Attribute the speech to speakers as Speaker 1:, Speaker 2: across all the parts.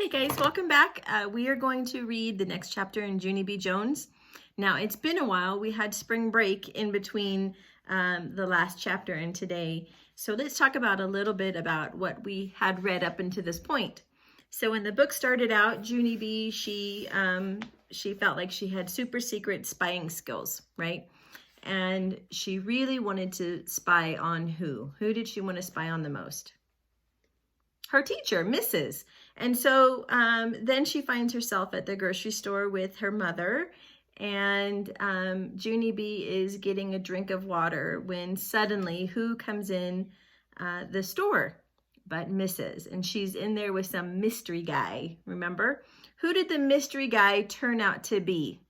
Speaker 1: Hey guys, welcome back. We are going to read the next chapter in Junie B. Jones. Now, it's been a while. We had spring break in between the last chapter and today. So let's talk about a little bit about what we had read up until this point. So when the book started out, Junie B, she felt like she had super secret spying skills, right? And she really wanted to spy on who? Who did she want to spy on the most? Her teacher, Mrs. And so then she finds herself at the grocery store with her mother, and Junie B is getting a drink of water when suddenly who comes in the store but Mrs. And she's in there with some mystery guy, remember? Who did the mystery guy turn out to be?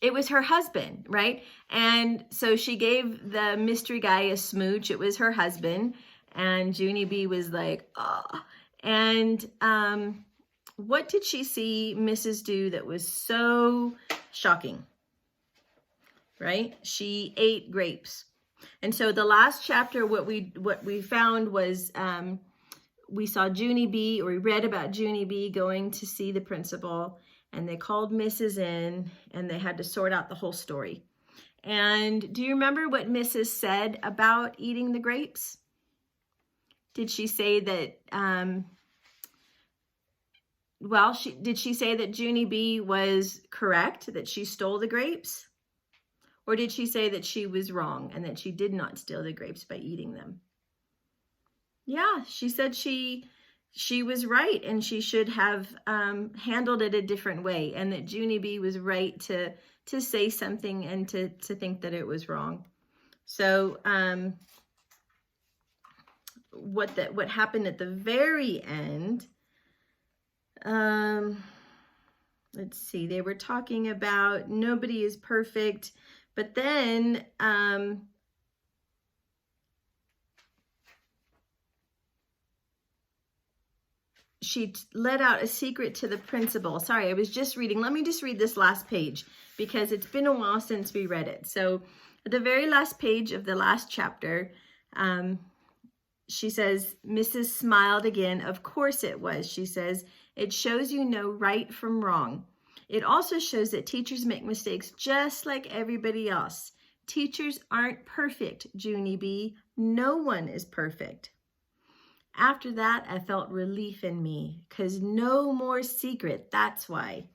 Speaker 1: It was her husband, right? And so she gave the mystery guy a smooch. It was her husband. And Junie B was like, oh. And what did she see Mrs. do that was so shocking, right? She ate grapes. And so the last chapter, what we found was we saw Junie B, or we read about Junie B going to see the principal, and they called Mrs. in, and they had to sort out the whole story. And do you remember what Mrs. said about eating the grapes? Did she say that, did she say that Junie B was correct, that she stole the grapes? Or did she say that she was wrong and that she did not steal the grapes by eating them? Yeah, she said she was right and she should have handled it a different way, and that Junie B was right to say something and to think that it was wrong. So what happened at the very end, let's see, they were talking about nobody is perfect, but then she let out a secret to the principal. Sorry, I was just reading. Let me just read this last page because it's been a while since we read it. So at the very last page of the last chapter, she says, Mrs. smiled again. Of course it was, she says. It shows you know right from wrong. It also shows that teachers make mistakes just like everybody else. Teachers aren't perfect, Junie B. No one is perfect. After that, I felt relief in me, because no more secret, that's why.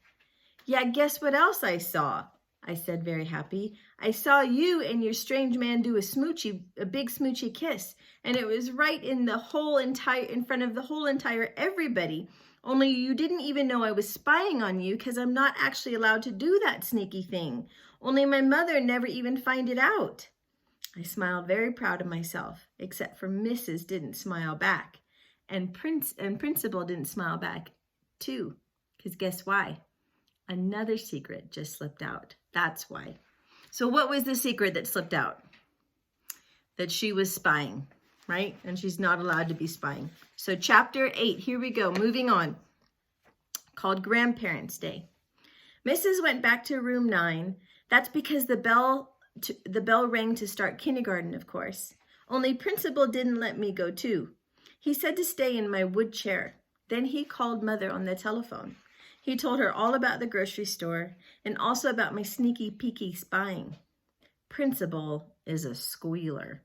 Speaker 1: Yeah, guess what else I saw? I said, very happy. I saw you and your strange man do a big smoochy kiss, and it was right in front of the whole entire everybody. Only you didn't even know I was spying on you, because I'm not actually allowed to do that sneaky thing. Only my mother never even find it out. I smiled, very proud of myself, except for Mrs. didn't smile back. And Principal didn't smile back too, because guess why? Another secret just slipped out. That's why. So what was the secret that slipped out? That she was spying, right? And she's not allowed to be spying. So chapter 8, here we go, moving on, called Grandparents' Day. Mrs. went back to room 9. That's because the bell rang to start kindergarten, of course. Only Principal didn't let me go too. He said to stay in my wood chair. Then he called Mother on the telephone. He told her all about the grocery store and also about my sneaky peeky spying. Principal is a squealer.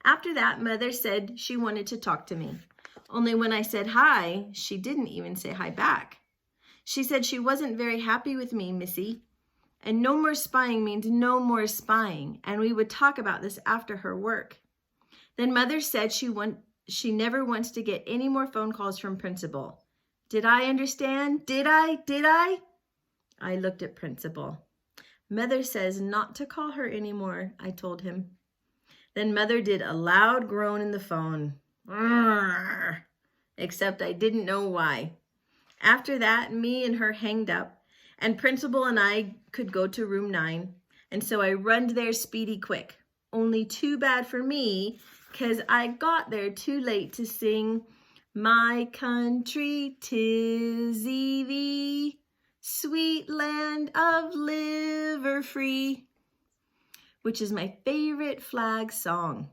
Speaker 1: After that, Mother said she wanted to talk to me. Only when I said hi, she didn't even say hi back. She said she wasn't very happy with me, Missy. And no more spying means no more spying, and we would talk about this after her work. Then Mother said she never wants to get any more phone calls from Principal. Did I understand? Did I? I looked at Principal. Mother says not to call her anymore, I told him. Then Mother did a loud groan in the phone. Arrgh. Except I didn't know why. After that, me and her hanged up, and Principal and I could go to room 9. And so I runned there speedy quick. Only too bad for me, 'cause I got there too late to sing My Country 'Tis thee, sweet land of liver free, which is my favorite flag song.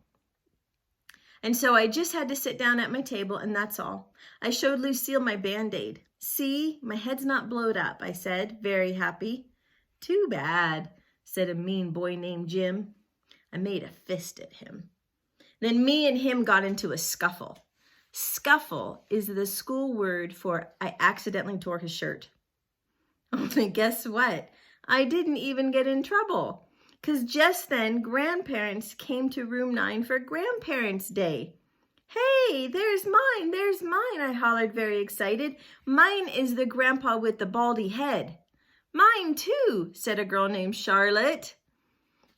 Speaker 1: And so I just had to sit down at my table, and that's all. I showed Lucille my Band-Aid. See, my head's not blowed up, I said, very happy. Too bad, said a mean boy named Jim. I made a fist at him. Then me and him got into a scuffle. Scuffle is the school word for I accidentally tore his shirt. Only guess what? I didn't even get in trouble, because just then grandparents came to room 9 for Grandparents' Day. Hey, there's mine, I hollered, very excited. Mine is the grandpa with the baldy head. Mine too, said a girl named Charlotte.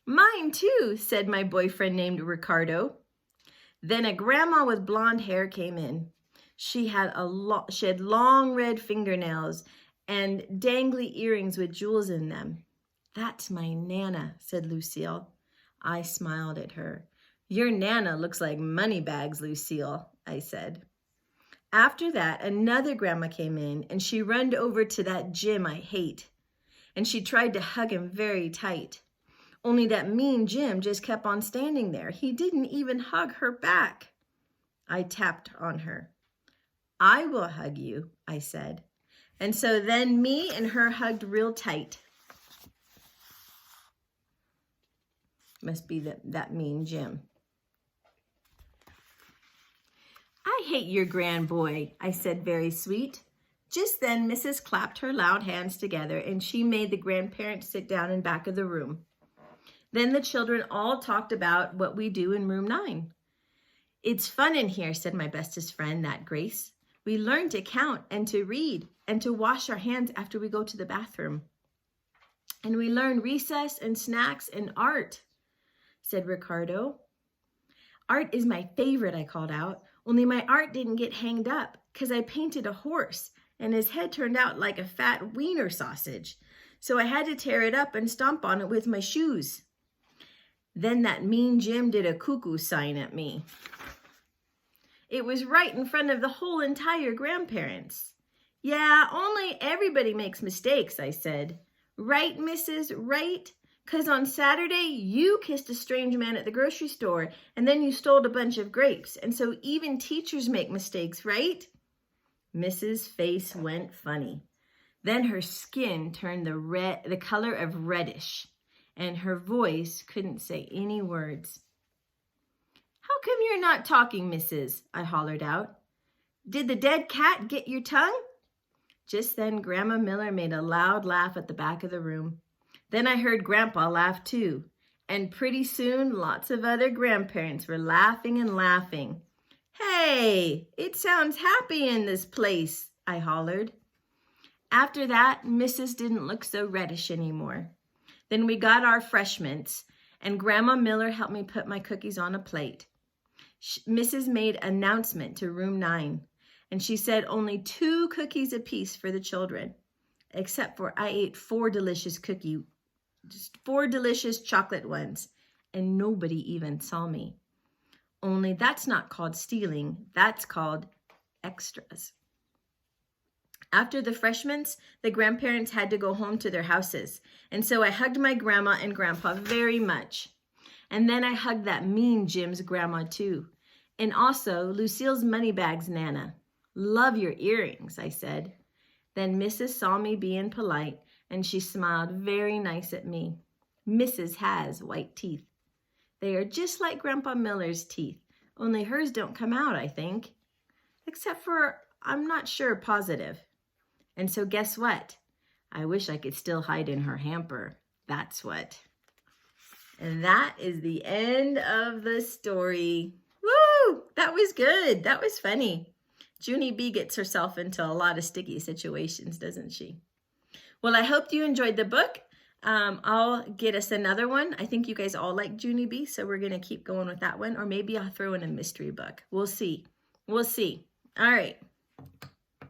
Speaker 1: Mine too, said my boyfriend named Ricardo. Then a grandma with blonde hair came in. She had long red fingernails and dangly earrings with jewels in them. That's my Nana, said Lucille. I smiled at her. Your Nana looks like money bags, Lucille, I said. After that, another grandma came in, and she runned over to that Jim I hate, and she tried to hug him very tight. Only that mean Jim just kept on standing there. He didn't even hug her back. I tapped on her. I will hug you, I said. And so then me and her hugged real tight. Must be that mean Jim. I hate your grand boy, I said, very sweet. Just then Mrs. clapped her loud hands together, and she made the grandparents sit down in back of the room. Then the children all talked about what we do in room 9. It's fun in here, said my bestest friend, that Grace. We learn to count and to read and to wash our hands after we go to the bathroom. And we learn recess and snacks and art, said Ricardo. Art is my favorite, I called out. Only my art didn't get hanged up because I painted a horse and his head turned out like a fat wiener sausage. So I had to tear it up and stomp on it with my shoes. Then that mean Jim did a cuckoo sign at me. It was right in front of the whole entire grandparents. Yeah, only everybody makes mistakes, I said. Right, Mrs. Right? 'Cause on Saturday, you kissed a strange man at the grocery store, and then you stole a bunch of grapes, and so even teachers make mistakes, right? Mrs. face went funny. Then her skin turned the color of reddish, and her voice couldn't say any words. How come you're not talking, Mrs.? I hollered out. Did the dead cat get your tongue? Just then, Grandma Miller made a loud laugh at the back of the room. Then I heard Grandpa laugh too, and pretty soon lots of other grandparents were laughing and laughing. Hey, it sounds happy in this place, I hollered. After that, Mrs. didn't look so reddish anymore. Then we got our refreshments, and Grandma Miller helped me put my cookies on a plate. Mrs. made an announcement to room 9, and she said only 2 cookies apiece for the children, except for I ate 4 delicious chocolate ones, and nobody even saw me. Only that's not called stealing, that's called extras. After the refreshments, the grandparents had to go home to their houses, and so I hugged my grandma and grandpa very much. And then I hugged that mean Jim's grandma too, and also Lucille's moneybags Nana. Love your earrings, I said. Then Mrs. saw me being polite, and she smiled very nice at me. Mrs. has white teeth. They are just like Grandpa Miller's teeth, only hers don't come out, I think. Except for, I'm not sure positive. And so guess what? I wish I could still hide in her hamper. That's what. And that is the end of the story. Woo! That was good. That was funny. Junie B gets herself into a lot of sticky situations, doesn't she? Well, I hope you enjoyed the book. I'll get us another one. I think you guys all like Junie B, so we're going to keep going with that one. Or maybe I'll throw in a mystery book. We'll see. We'll see. All right.